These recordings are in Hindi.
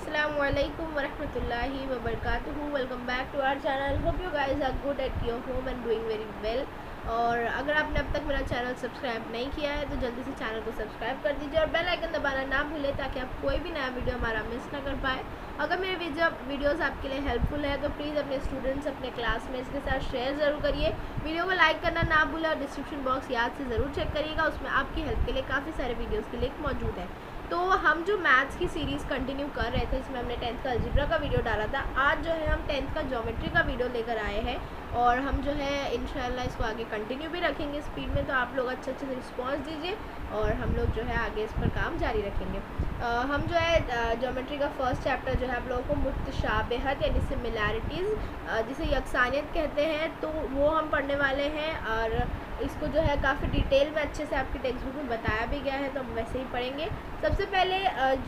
Assalamualaikum warahmatullahi wabarakatuh. Welcome back to our channel. Hope you guys are good at your home and doing very well. और अगर आपने अब तक मेरा चैनल सब्सक्राइब नहीं किया है तो जल्दी से चैनल को सब्सक्राइब कर दीजिए और बेल आइकन दबाना ना भूलें ताकि आप कोई भी नया वीडियो हमारा मिस ना कर पाए। अगर मेरे वीडियोस आपके लिए हेल्पफुल है तो प्लीज़ अपने स्टूडेंट्स अपने क्लासमेट्स के साथ शेयर ज़रूर करिए। वीडियो को लाइक करना ना भूलें और डिस्क्रिप्शन बॉक्स याद से ज़रूर चेक करिएगा, उसमें आपकी हेल्प के लिए काफ़ी सारे वीडियोज़ के लिंक मौजूद है। तो हम जो मैथ्स की सीरीज़ कंटिन्यू कर रहे थे, इसमें हमने 10th का अलजेब्रा का वीडियो डाला था। आज जो है हम 10th का ज्योमेट्री का वीडियो लेकर आए हैं और हम जो है इंशाल्लाह इसको आगे कंटिन्यू भी रखेंगे स्पीड में। तो आप लोग अच्छे से रिस्पॉन्स दीजिए और हम लोग जो है आगे इस पर काम जारी रखेंगे। हम जो है ज्योमेट्री का फर्स्ट चैप्टर जो है आप लोगों को मुतशाबिहत यानी सिमिलैरिटीज़ जिसे यकसानियत कहते हैं, तो वो हम पढ़ने वाले हैं और इसको जो है काफ़ी डिटेल में अच्छे से आपकी टेक्स्ट बुक में बताया भी गया है, तो हम वैसे ही पढ़ेंगे। सबसे पहले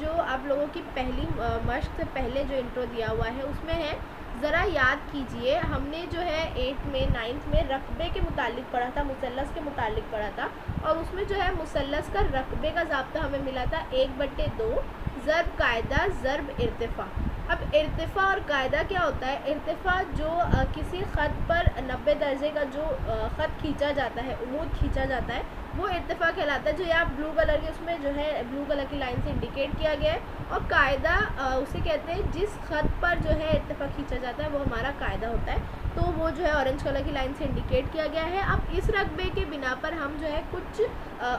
जो आप लोगों की पहली मश्क से पहले जो इंट्रो दिया हुआ है उसमें है, ज़रा याद कीजिए हमने जो है 8th में 9th में रकबे के मुतालिक पढ़ा था, मुसल्लस के मुतालिक पढ़ा था और उसमें जो है मुसल्लस का रकबे का ज़ाब्ता हमें मिला था 1/2 ज़र्ब कायदा ज़र्ब इर्तिफ़ा। अब इर्तिफ़ा और कायदा क्या होता है? इर्तिफ़ा जो किसी ख़त पर 90 दर्जे का जो ख़त खींचा जाता है, उमूद खींचा जाता है, वो इर्तिफ़ा कहलाता है। जो यहाँ ब्लू कलर के उसमें जो है ब्लू कलर की लाइन से इंडिकेट किया गया है। और कायदा उसे कहते हैं जिस ख़त पर जो है इर्तिफ़ा खींचा जाता है वो हमारा कायदा होता है, तो वो जो है ऑरेंज कलर की लाइन से इंडिकेट किया गया है। अब इस रकबे के बिना पर हम जो है कुछ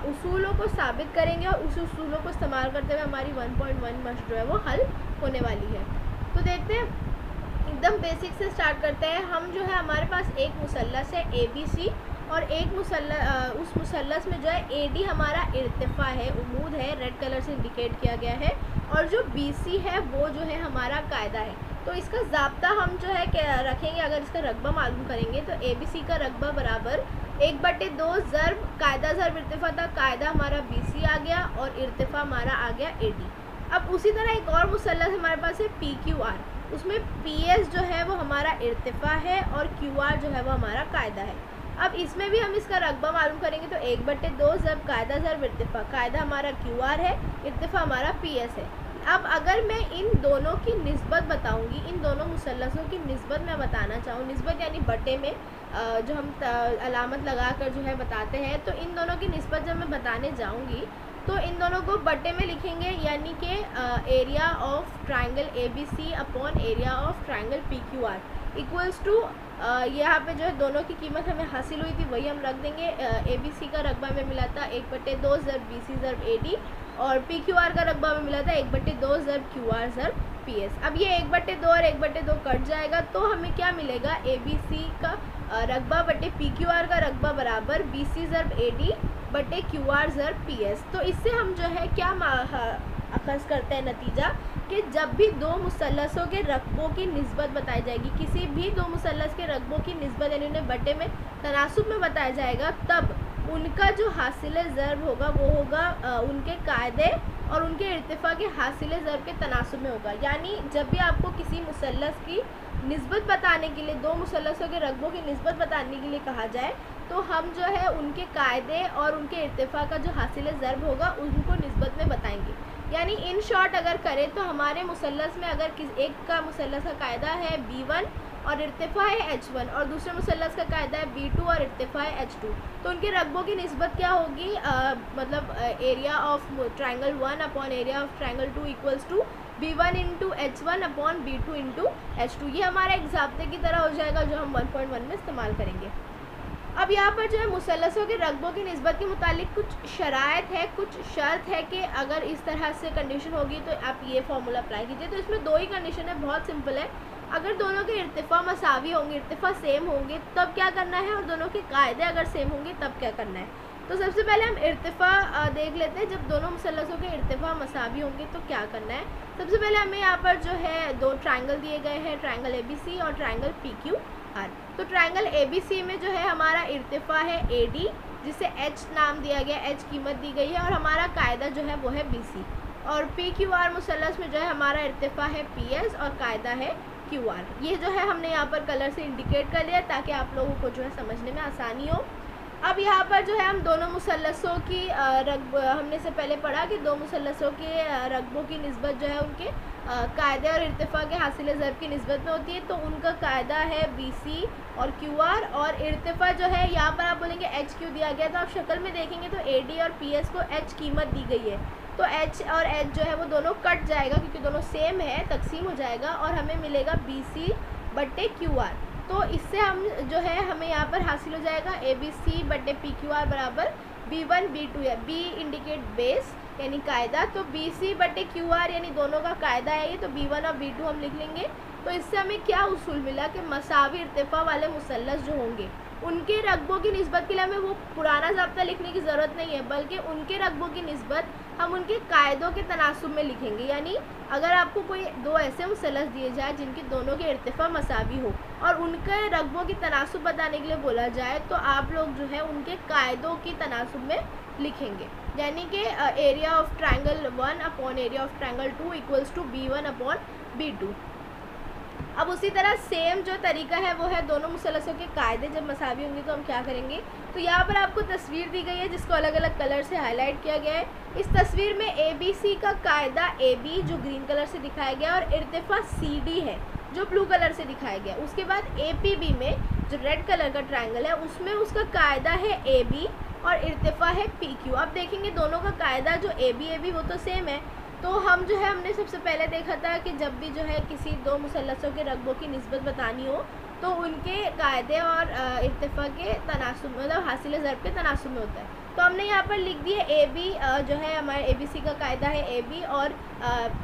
उसूलों को साबित करेंगे और उस उसूलों को इस्तेमाल करते हुए हमारी 1.1 मश्क जो है वो हल होने वाली है। तो देखते हैं, एकदम बेसिक से स्टार्ट करते हैं। हम जो है हमारे पास एक मुसल्लस है ABC और एक उस मुसल्लस में जो है AD हमारा इर्तिफ़ा है, उमूद है, रेड कलर से इंडिकेट किया गया है, और जो BC है वो जो है हमारा कायदा है। तो इसका ज़ाब्ता हम जो है रखेंगे, अगर इसका रकबा मालूम करेंगे तो ABC का रकबा बराबर 1/2 ज़र्ब कायदा ज़र्ब इर्तिफ़ा था। कायदा हमारा BC आ गया और इर्तिफ़ा हमारा आ गया AD। अब उसी तरह एक और मुसल्लस हमारे पास है PQR, उसमें PS जो है वो हमारा इर्तिफ़ा है और QR जो है वो हमारा कायदा है। अब इसमें भी हम इसका रकबा मालूम करेंगे तो 1/2 ज़र्ब कायदा ज़र्ब इर्तिफ़ा। कायदा हमारा QR है, इर्तिफ़ा हमारा PS है। अब अगर मैं इन दोनों की निस्बत बताऊंगी, इन दोनों मुसल्लसों की निस्बत मैं बताना चाहूँ, निस्बत यानी बटे में जो हम अलामत लगा कर जो है बताते हैं, तो इन दोनों की निस्बत जब मैं बताने जाऊँगी तो इन दोनों को बटे में लिखेंगे, यानी कि area of triangle ABC upon area of triangle PQR equals to यहाँ पे जो है दोनों की कीमत हमें हासिल हुई थी वही हम रख देंगे। ABC का रकबा में मिला था 1/2 ज़र्ब BC ज़र्ब AD और PQR का रकबा में मिला था 1/2 ज़र्ब QR ज़र्ब PS। अब ये 1/2 और 1/2 कट जाएगा तो हमें क्या मिलेगा? ABC का रकबा बटे PQR का रकबा बराबर BC ज़र्ब AD बटे QR ज़र्ब PS। तो इससे हम जो है क्या अखज़ करते हैं नतीजा कि जब भी दो मुसल्लसों के रकबों की निस्बत बताई जाएगी, किसी भी दो मुसल्लस के रकबों की निस्बत यानी उन्हें बटे में तनासुब में बताया जाएगा, तब उनका जो हासिल ज़र्ब होगा वो होगा उनके कायदे और उनके इर्तिफ़ा के हासिल ज़र्ब के तनासुब में होगा। यानी जब भी आपको किसी मुसल्लस की निस्बत बताने के लिए, दो मुसल्लसों के रकबों की निस्बत बताने के लिए कहा जाए, तो हम जो है उनके कायदे और उनके इर्तिफ़ा का जो हासिल ज़र्ब होगा उनको निस्बत में बताएंगे। यानी इन शॉर्ट अगर करें तो हमारे मुसल्लस में अगर एक का मुसल्लस का कायदा है B1 और इर्तिफ़ा है H1 और दूसरे मुसल्लस का कायदा है B2 और इर्तिफ़ा है H2, तो उनके रकबों की निस्बत क्या होगी? मतलब area of triangle 1 upon area of triangle 2 equals to B1 into H1 upon B2 into H2। ये हमारा एक ज़ाब्ते की तरह हो जाएगा जो हम 1.1 में इस्तेमाल करेंगे। अब यहाँ पर जो है मुसल्लसों के रकबों की निस्बत के मुतालिक कुछ शराइत है, कुछ शर्त है कि अगर इस तरह से कंडीशन होगी तो आप ये फार्मूला अप्लाई कीजिए। तो इसमें दो ही कंडीशन है, बहुत सिंपल है। अगर दोनों के इर्तिफ़ा मसावी होंगे, इर्तिफ़ा सेम होंगे, तब क्या करना है, और दोनों के कायदे अगर सेम होंगे तब क्या करना है। तो सबसे पहले हम इर्तिफ़ा देख लेते हैं। जब दोनों मुसल्लसों के इर्तिफ़ा मसावी होंगे तो क्या करना है। सबसे पहले हमें यहाँ पर जो है दो ट्राइंगल दिए गए हैं, ट्राइंगल ABC और ट्राइंगल PQR। तो ट्राइंगल ABC में जो है हमारा इर्तिफ़ा है AD जिसे H नाम दिया गया, H कीमत दी गई है, और हमारा कायदा जो है वो है BC। और PQR मुसल्लस में जो है हमारा इर्तिफ़ा है PS और कायदा है QR। ये जो है हमने यहाँ पर कलर से इंडिकेट कर लिया ताकि आप लोगों को जो है समझने में आसानी हो। अब यहाँ पर जो है हम दोनों मुसल्लसों की हमने से पहले पढ़ा कि दो मुसल्लसों के रकबों की निस्बत जो है उनके कायदे और इर्तिफ़ा के हासिल ज़रब की निस्बत में होती है। तो उनका कायदा है BC और QR, और इर्तिफ़ा जो है यहाँ पर आप बोलेंगे HQ दिया गया, तो आप शक्ल में देखेंगे तो AD और PS को H कीमत दी गई है, तो H और H जो है वो दोनों कट जाएगा क्योंकि दोनों सेम है, तकसीम हो जाएगा और हमें मिलेगा BC बटे QR। तो इससे हम जो है हमें यहाँ पर हासिल हो जाएगा ABC बटे PQR बराबर B1 B2 है। B इंडिकेट बेस यानी कायदा, तो BC बटे QR यानी दोनों का कायदा है ये, तो B1 और B2 हम लिख लेंगे। तो इससे हमें क्या उसूल मिला कि मसावी इर्तिफ़ा वाले मुसल्लस जो होंगे उनके रकबों की निस्बत के लिए हमें वो पुराना ज़ाब्ता लिखने की ज़रूरत नहीं है, बल्कि उनके रकबों की निस्बत हम उनके कायदों के तनासुब में लिखेंगे। यानी अगर आपको कोई दो ऐसे मुसल्लस दिए जाए जिनकी दोनों के इर्तिफ़ा मसावी हो और उनके रकबों की तनासुब बताने के लिए बोला जाए, तो आप लोग जो है उनके कायदों की तनासुब में लिखेंगे। यानी कि area of triangle 1 upon area of triangle 2 equals to B1 upon B2। अब उसी तरह सेम जो तरीका है वो है दोनों मुसल्लसों के कायदे जब मसावी होंगे तो हम क्या करेंगे। तो यहाँ पर आपको तस्वीर दी गई है जिसको अलग अलग कलर से हाईलाइट किया गया है। इस तस्वीर में ABC का कायदा AB जो ग्रीन कलर से दिखाया गया और इर्तिफ़ा CD है जो ब्लू कलर से दिखाया गया। उसके बाद APB में जो रेड कलर का ट्रायंगल है उसमें उसका कायदा है AB और इर्तिफ़ा है PQ। अब देखेंगे दोनों का कायदा जो AB वो तो सेम है, तो हम जो है हमने सबसे पहले देखा था कि जब भी जो है किसी दो मुसल्लसों के रकबों की निस्बत बतानी हो तो उनके कायदे और इर्तिफ़ा के तनासुब मतलब हासिल ज़रब के तनासुब में होता है। तो हमने यहाँ पर लिख दिए AB जो है हमारे ABC का कायदा है AB और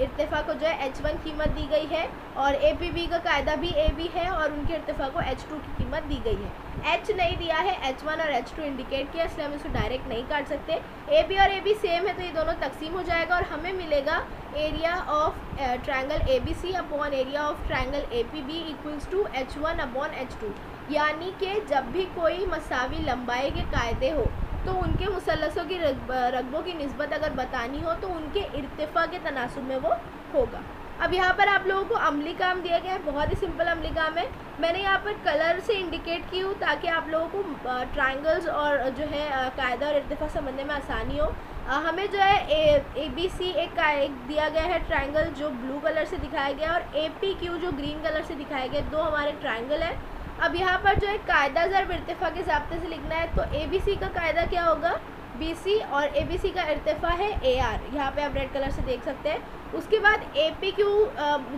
इर्तिफ़ा को जो है H1 कीमत दी गई है और APB का कायदा भी AB है और उनके इर्तिफ़ा को H2 की कीमत दी गई है। H नहीं दिया है, H1 और H2 इंडिकेट किया, इसलिए हम इसको डायरेक्ट नहीं काट सकते। AB और AB सेम है तो ये दोनों तकसीम हो जाएगा और हमें मिलेगा area of triangle ABC upon area of triangle APB equals to H1 upon H2। यानी कि जब भी कोई मसावी लंबाई के कायदे हो तो उनके मुसल्लसों की रकबों की निस्बत अगर बतानी हो तो उनके इर्तिफ़ा के तनासुब में वो होगा। अब यहाँ पर आप लोगों को अमली काम दिया गया है, बहुत ही सिंपल अमली काम है। मैंने यहाँ पर कलर से इंडिकेट की हूँ ताकि आप लोगों को ट्रायंगल्स और जो है कायदा और इर्तिफ़ा समझने में आसानी हो। हमें जो है ABC एक दिया गया है ट्रायंगल जो ब्लू कलर से दिखाया गया और APQ जो ग्रीन कलर से दिखाया गया, दो हमारे ट्रायंगल है। अब यहाँ पर जो है कायदा ज़रब इर्तिफ़ा के ज़ाब्ते से लिखना है, तो ABC का कायदा क्या होगा BC और ABC का इर्तिफ़ा है AR, यहाँ पे आप रेड कलर से देख सकते हैं। उसके बाद APQ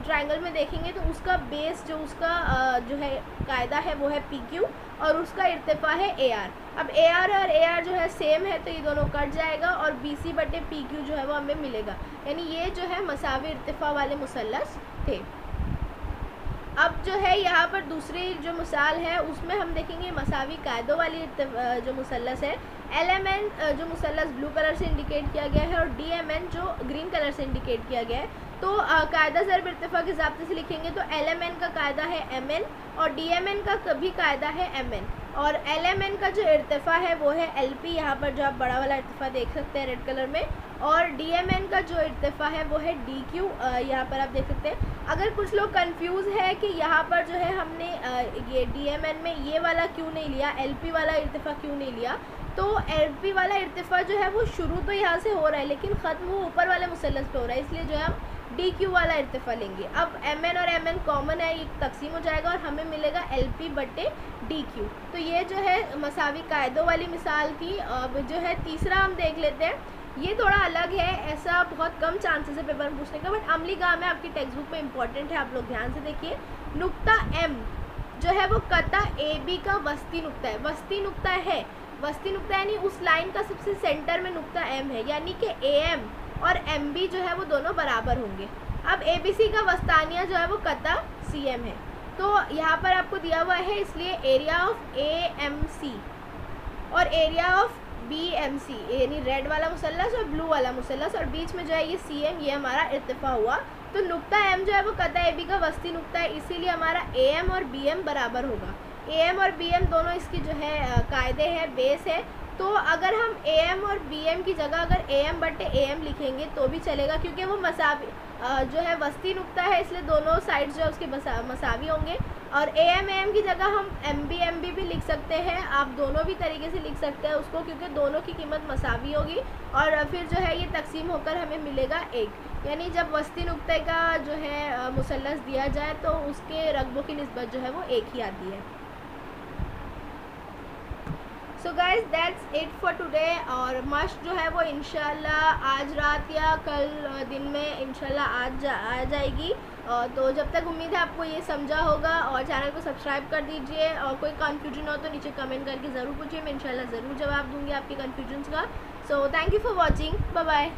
ट्रायंगल में देखेंगे तो उसका बेस जो उसका जो है कायदा है वो है PQ और उसका इर्तिफ़ा है AR। अब AR और AR जो है सेम है तो ये दोनों कट जाएगा और BC बटे PQ जो है वो हमें मिलेगा। यानी ये जो है मसावी इर्तिफ़ा वाले मुसल्लस थे। अब जो है यहाँ पर दूसरी जो मिसाल है उसमें हम देखेंगे मसावी कायदों वाली जो मुसल्लस है। LMN जो मुसल्लस ब्लू कलर से इंडिकेट किया गया है और DMN जो ग्रीन कलर से इंडिकेट किया गया है। तो कायदा ज़रब इर्तिफ़ा के ज़ाब्ते से लिखेंगे तो LMN का कायदा है MN और DMN का कभी कायदा है MN और LMN का जो इर्तिफ़ा है वो है LP, यहाँ पर जो आप बड़ा वाला इर्तिफ़ा देख सकते हैं रेड कलर में, और DMN का जो इर्तिफ़ा है वो है DQ, यहाँ पर आप देख सकते हैं। अगर कुछ लोग कंफ्यूज है कि यहाँ पर जो है हमने ये DMN में ये वाला क्यों नहीं लिया, LP वाला इर्तिफ़ा क्यों नहीं लिया, तो LP वाला इर्तिफ़ा जो है वो शुरू तो यहाँ से हो रहा है लेकिन ख़त्म वो ऊपर वाले मुसल्लस पे हो रहा है, इसलिए जो है हम DQ वाला इर्तिफ़ा लेंगे। अब MN और MN कॉमन है, ये तकसीम हो जाएगा और हमें मिलेगा LP बटे DQ। तो ये जो है मसावी कायदों वाली मिसाल थी। अब जो है तीसरा हम देख लेते हैं, ये थोड़ा अलग है, ऐसा बहुत कम चांसेस है पेपर में पूछने का, बट अमली काम है, आपकी टेक्स्ट बुक में इंपॉर्टेंट है, आप लोग ध्यान से देखिए। नुक्ता M जो है वो कता AB का वस्ती नुक्ता है। वस्ती नुक्ता है, वस्ती नुक्ता यानी उस लाइन का सबसे सेंटर में नुक्ता M है, यानी कि AM और MB जो है वो दोनों बराबर होंगे। अब ABC का वस्तानिया जो है वो कता CM है। तो यहाँ पर आपको दिया हुआ है, इसलिए एरिया ऑफ AMC और एरिया ऑफ BMC यानी रेड वाला मुसल्लस और ब्लू वाला मुसल्लस और बीच में जो है ये CM, ये हमारा इर्तिफ़ा हुआ। तो नुक्ता M जो है वो कता AB का वस्ती नुक्ता है, इसीलिए हमारा AM और BM बराबर होगा। AM और BM दोनों इसकी जो है कायदे हैं, बेस है। तो अगर हम AM और BM की जगह अगर AM बटे AM लिखेंगे तो भी चलेगा, क्योंकि वो मसावी जो है वस्ती नुक्ता है, इसलिए दोनों साइड जो है उसके मसावी होंगे। और AM की जगह हम MB भी लिख सकते हैं, आप दोनों भी तरीके से लिख सकते हैं उसको, क्योंकि दोनों की कीमत मसावी होगी। और फिर जो है ये तकसीम होकर हमें मिलेगा 1, यानी जब वस्ती नुक्ते का जो है मुसल्लस दिया जाए तो उसके रकबों की निस्बत जो है वो 1 ही आती है। So guys that's it for today. और मश्क जो है वो इंशाल्लाह आज रात या कल दिन में इंशाल्लाह आ जाएगी। तो जब तक उम्मीद है आपको ये समझा होगा, और चैनल को सब्सक्राइब कर दीजिए। और कोई कन्फ्यूजन हो तो नीचे कमेंट करके ज़रूर पूछिए, मैं इंशाल्लाह ज़रूर जवाब दूंगी आपके कन्फ्यूजन्स का। So thank you for watching, bye bye.